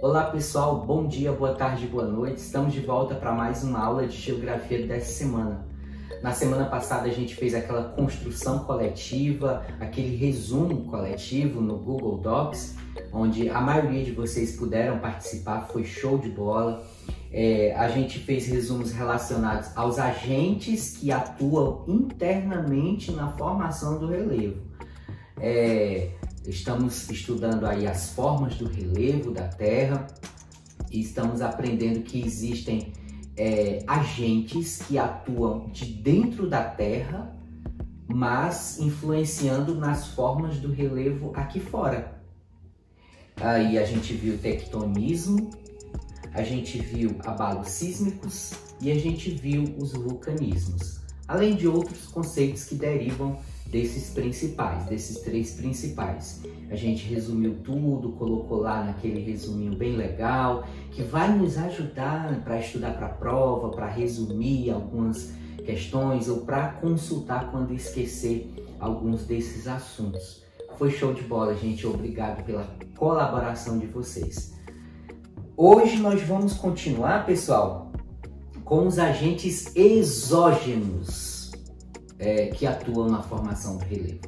Olá pessoal, bom dia, boa tarde, boa noite. Estamos de volta para mais uma aula de geografia dessa semana. Na semana passada a gente fez aquela construção coletiva, aquele resumo coletivo no Google Docs, onde a maioria de vocês puderam participar, foi show de bola. A gente fez resumos relacionados aos agentes que atuam internamente na formação do relevo. Estamos estudando aí as formas do relevo da Terra e estamos aprendendo que existem agentes que atuam de dentro da Terra, mas influenciando nas formas do relevo aqui fora. Aí a gente viu tectonismo, a gente viu abalos sísmicos e a gente viu os vulcanismos, além de outros conceitos que derivam desses três principais. A gente resumiu tudo, colocou lá naquele resuminho bem legal, que vai nos ajudar para estudar para a prova, para resumir algumas questões ou para consultar quando esquecer alguns desses assuntos. Foi show de bola, gente. Obrigado pela colaboração de vocês. Hoje nós vamos continuar, pessoal, com os agentes exógenos que atuam na formação do relevo.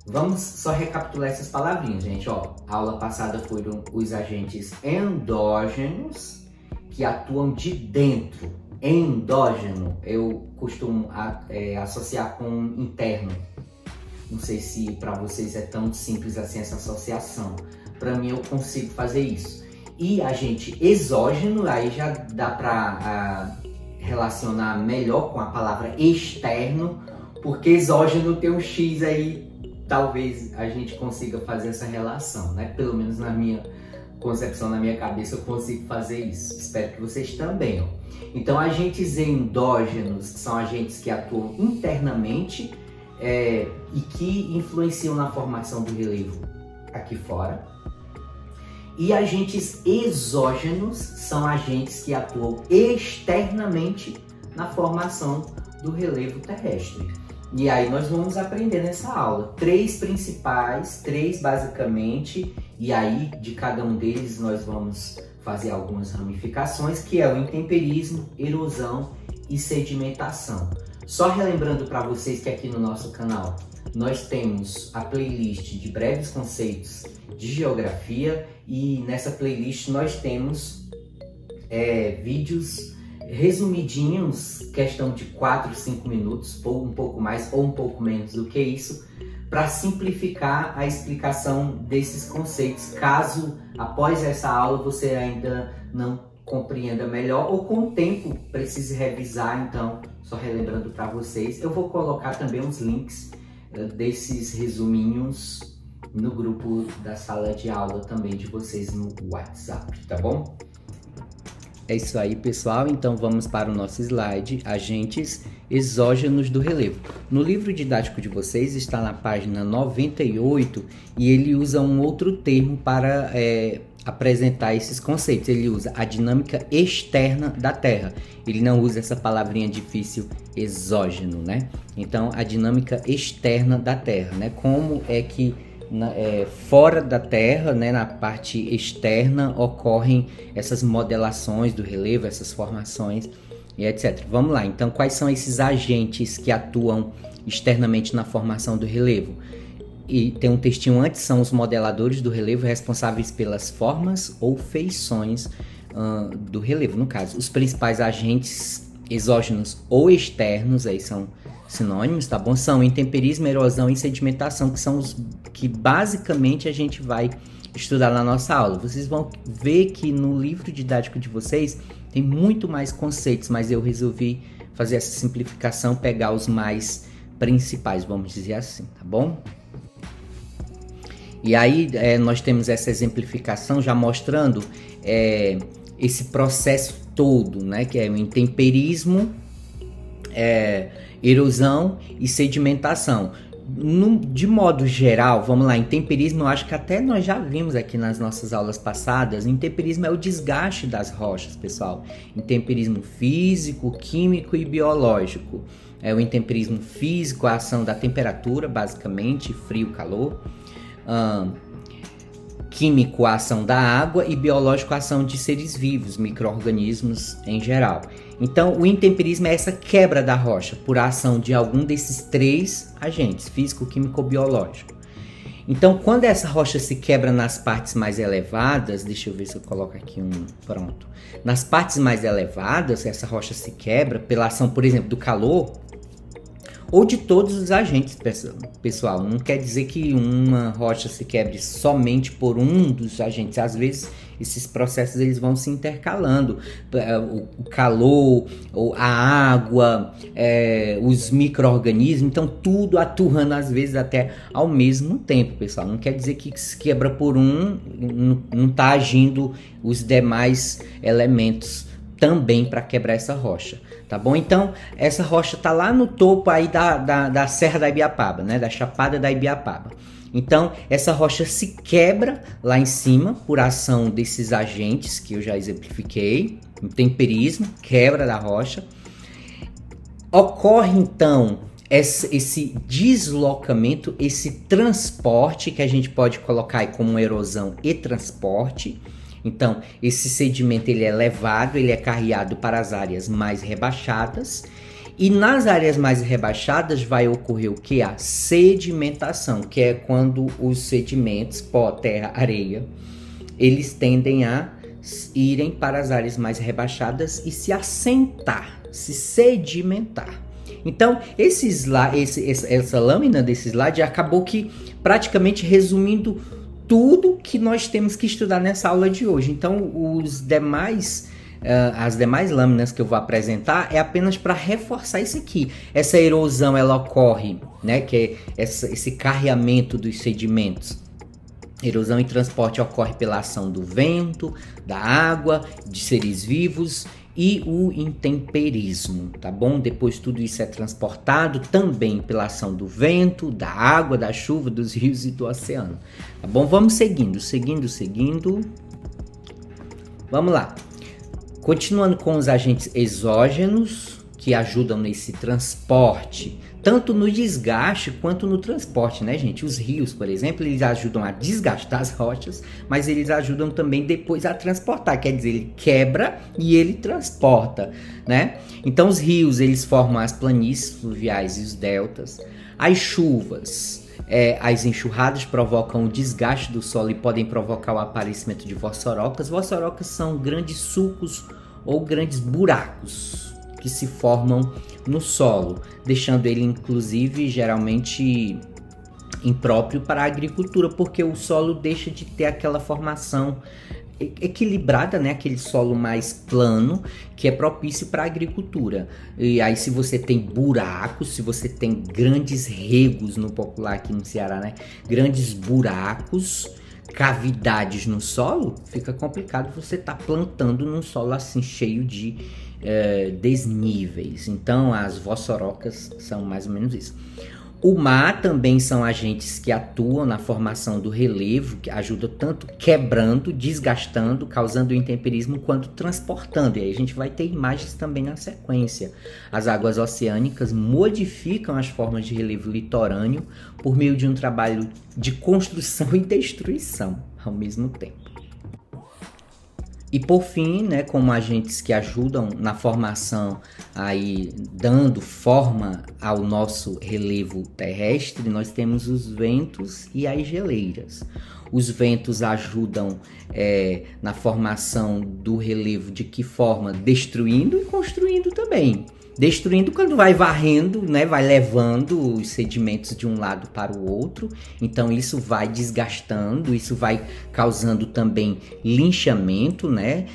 Vamos só recapitular essas palavrinhas, gente. A aula passada foram os agentes endógenos, que atuam de dentro. Endógeno, eu costumo associar com interno. Não sei se para vocês é tão simples assim essa associação. Para mim, eu consigo fazer isso. E agente exógeno, aí já dá para relacionar melhor com a palavra externo, porque exógeno tem um X aí, talvez a gente consiga fazer essa relação, né? Pelo menos na minha concepção, na minha cabeça, eu consigo fazer isso. Espero que vocês também. Então, agentes endógenos, que são agentes que atuam internamente e que influenciam na formação do relevo aqui fora. E agentes exógenos são agentes que atuam externamente na formação do relevo terrestre. E aí nós vamos aprender nessa aula três principais, três basicamente, e aí de cada um deles nós vamos fazer algumas ramificações, que é o intemperismo, erosão e sedimentação. Só relembrando para vocês que aqui no nosso canal nós temos a playlist de breves conceitos de geografia e nessa playlist nós temos vídeos resumidinhos, questão de 4, 5 minutos, ou um pouco mais ou um pouco menos do que isso, para simplificar a explicação desses conceitos, caso após essa aula você ainda não compreenda melhor ou com o tempo precise revisar. Então, só relembrando para vocês, eu vou colocar também os links desses resuminhos no grupo da sala de aula também de vocês no WhatsApp, tá bom? É isso aí, pessoal. Então vamos para o nosso slide, agentes exógenos do relevo. No livro didático de vocês está na página 98 e ele usa um outro termo para apresentar esses conceitos. Ele usa a dinâmica externa da Terra. Ele não usa essa palavrinha difícil, exógeno, né? Então, a dinâmica externa da Terra, né? Como é que fora da Terra, né, na parte externa, ocorrem essas modelações do relevo, essas formações e etc. Vamos lá, então quais são esses agentes que atuam externamente na formação do relevo? E tem um textinho antes, são os modeladores do relevo responsáveis pelas formas ou feições do relevo. No caso, os principais agentes exógenos ou externos, aí são sinônimos, tá bom? São intemperismo, erosão e sedimentação, que são os que basicamente a gente vai estudar na nossa aula. Vocês vão ver que no livro didático de vocês tem muito mais conceitos, mas eu resolvi fazer essa simplificação, pegar os mais principais, vamos dizer assim, tá bom? E aí nós temos essa exemplificação já mostrando esse processo todo, né? Que é o intemperismo, erosão e sedimentação. De modo geral, vamos lá, intemperismo eu acho que até nós já vimos aqui nas nossas aulas passadas. Intemperismo é o desgaste das rochas, pessoal. Intemperismo físico, químico e biológico. O intemperismo físico, a ação da temperatura, basicamente, frio, calor. químico a ação da água e biológico a ação de seres vivos, micro-organismos em geral. Então, o intemperismo é essa quebra da rocha por ação de algum desses três agentes, físico, químico ou biológico. Então, quando essa rocha se quebra nas partes mais elevadas, deixa eu ver se eu coloco aqui pronto. Nas partes mais elevadas, essa rocha se quebra pela ação, por exemplo, do calor, ou de todos os agentes, pessoal. Não quer dizer que uma rocha se quebre somente por um dos agentes. Às vezes, esses processos eles vão se intercalando. O calor, a água, os micro-organismos. Então, tudo atuando, às vezes, até ao mesmo tempo, pessoal. Não quer dizer que se quebra por um, não está agindo os demais elementos também para quebrar essa rocha, tá bom? Então, essa rocha tá lá no topo aí da Serra da Ibiapaba, né? Da Chapada da Ibiapaba. Então, essa rocha se quebra lá em cima por ação desses agentes que eu já exemplifiquei, intemperismo, quebra da rocha. Ocorre, então, esse deslocamento, esse transporte, que a gente pode colocar aí como erosão e transporte. Então, esse sedimento ele é levado, ele é carreado para as áreas mais rebaixadas. E nas áreas mais rebaixadas vai ocorrer o que? A sedimentação, que é quando os sedimentos, pó, terra, areia, eles tendem a irem para as áreas mais rebaixadas e se assentar, se sedimentar. Então, essa lâmina desse slide acabou que praticamente resumindo tudo que nós temos que estudar nessa aula de hoje. Então, as demais lâminas que eu vou apresentar é apenas para reforçar isso aqui. Essa erosão, ela ocorre, né, que é esse carreamento dos sedimentos. Erosão e transporte ocorre pela ação do vento, da água, de seres vivos e o intemperismo, tá bom? Depois tudo isso é transportado também pela ação do vento, da água, da chuva, dos rios e do oceano, tá bom? Vamos seguindo. Vamos lá. Continuando com os agentes exógenos que ajudam nesse transporte, tanto no desgaste quanto no transporte, né, gente? Os rios, por exemplo, eles ajudam a desgastar as rochas, mas eles ajudam também depois a transportar, quer dizer, ele quebra e ele transporta, né? Então, os rios, eles formam as planícies fluviais e os deltas. As chuvas, as enxurradas provocam o desgaste do solo e podem provocar o aparecimento de vossorocas. Vossorocas são grandes sulcos ou grandes buracos que se formam no solo, deixando ele inclusive geralmente impróprio para a agricultura, porque o solo deixa de ter aquela formação equilibrada, né? Aquele solo mais plano que é propício para a agricultura. E aí, se você tem buracos, se você tem grandes regos, no popular aqui no Ceará, né? Grandes buracos, cavidades no solo, fica complicado você estar plantando num solo assim cheio de desníveis. Então, as vossorocas são mais ou menos isso. O mar também são agentes que atuam na formação do relevo, que ajudam tanto quebrando, desgastando, causando o intemperismo, quanto transportando. E aí a gente vai ter imagens também na sequência. As águas oceânicas modificam as formas de relevo litorâneo por meio de um trabalho de construção e destruição ao mesmo tempo. E por fim, né, como agentes que ajudam na formação, aí dando forma ao nosso relevo terrestre, nós temos os ventos e as geleiras. Os ventos ajudam na formação do relevo de que forma? Destruindo e construindo também. Destruindo quando vai varrendo, né, vai levando os sedimentos de um lado para o outro. Então isso vai desgastando, isso vai causando também linchamento, né?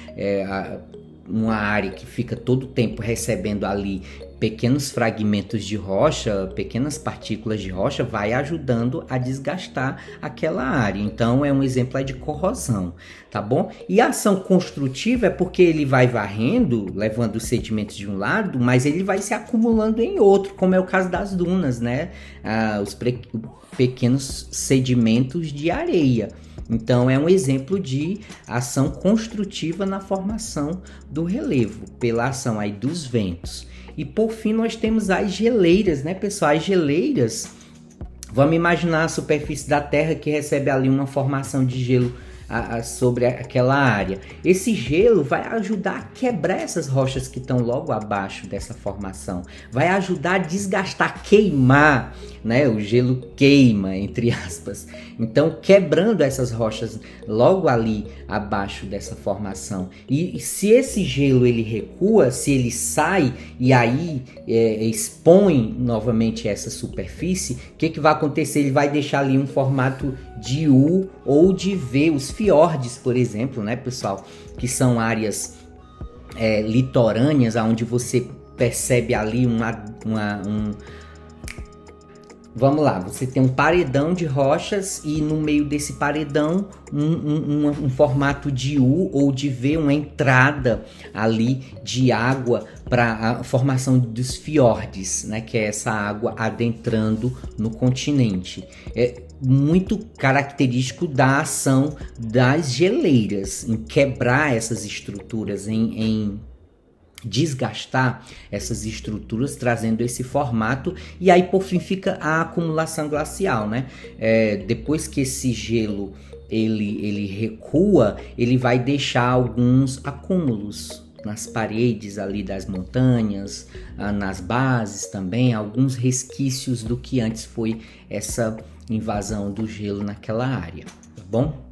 Uma área que fica todo o tempo recebendo ali pequenos fragmentos de rocha, pequenas partículas de rocha, vai ajudando a desgastar aquela área. Então é um exemplo de corrosão, tá bom? E a ação construtiva é porque ele vai varrendo, levando os sedimentos de um lado, mas ele vai se acumulando em outro, como é o caso das dunas, né? Os pequenos sedimentos de areia. Então é um exemplo de ação construtiva na formação do relevo, pela ação aí dos ventos. E por fim nós temos as geleiras, né, pessoal? As geleiras, vamos imaginar a superfície da Terra que recebe ali uma formação de gelo sobre aquela área. Esse gelo vai ajudar a quebrar essas rochas que estão logo abaixo dessa formação, vai ajudar a desgastar, queimar, né? O gelo queima, entre aspas. Então, quebrando essas rochas logo ali abaixo dessa formação. E se esse gelo ele recua, se ele sai e aí expõe novamente essa superfície, o que vai acontecer? Ele vai deixar ali um formato de U ou de V. Os fiordes, por exemplo, né, pessoal, que são áreas litorâneas, onde você percebe ali vamos lá, você tem um paredão de rochas e no meio desse paredão um formato de U ou de V, uma entrada ali de água para a formação dos fiordes, né, que é essa água adentrando no continente. É muito característico da ação das geleiras, em quebrar essas estruturas, em desgastar essas estruturas, trazendo esse formato, e aí por fim fica a acumulação glacial, né? Depois que esse gelo ele recua, ele vai deixar alguns acúmulos nas paredes ali das montanhas, nas bases também, alguns resquícios do que antes foi essa invasão do gelo naquela área, tá bom?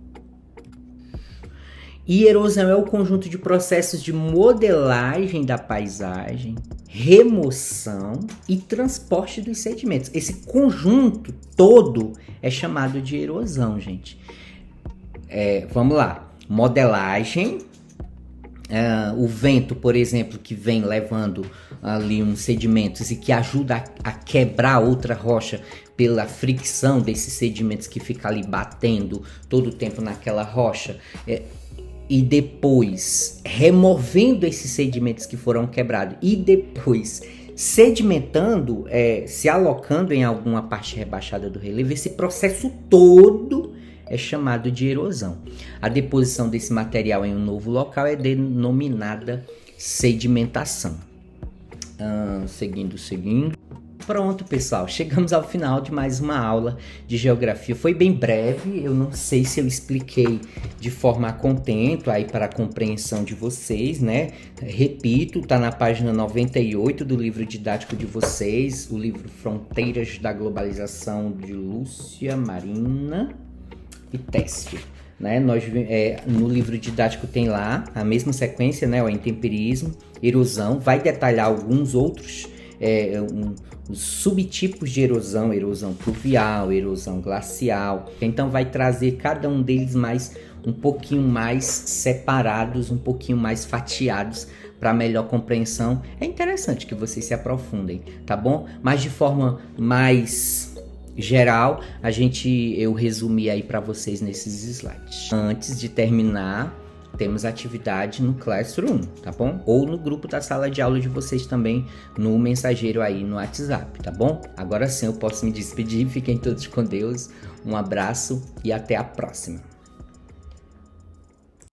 E erosão é o conjunto de processos de modelagem da paisagem, remoção e transporte dos sedimentos. Esse conjunto todo é chamado de erosão, gente. Vamos lá. Modelagem. O vento, por exemplo, que vem levando ali uns sedimentos e que ajuda a quebrar outra rocha pela fricção desses sedimentos que fica ali batendo todo o tempo naquela rocha. E depois removendo esses sedimentos que foram quebrados e depois sedimentando, se alocando em alguma parte rebaixada do relevo, esse processo todo é chamado de erosão. A deposição desse material em um novo local é denominada sedimentação. Seguindo. Pronto, pessoal, chegamos ao final de mais uma aula de geografia. Foi bem breve, eu não sei se eu expliquei de forma a contento aí para a compreensão de vocês, né? Repito, tá na página 98 do livro didático de vocês, o livro Fronteiras da Globalização, de Lúcia Marina e Técio, né? No livro didático tem lá a mesma sequência, né? O intemperismo, erosão, vai detalhar alguns outros os subtipos de erosão, erosão pluvial, erosão glacial. Então vai trazer cada um deles um pouquinho mais separados, um pouquinho mais fatiados para melhor compreensão. É interessante que vocês se aprofundem, tá bom? Mas de forma mais geral, eu resumi aí para vocês nesses slides. Antes de terminar, temos atividade no Classroom, tá bom? Ou no grupo da sala de aula de vocês também, no mensageiro aí no WhatsApp, tá bom? Agora sim eu posso me despedir, fiquem todos com Deus, um abraço e até a próxima.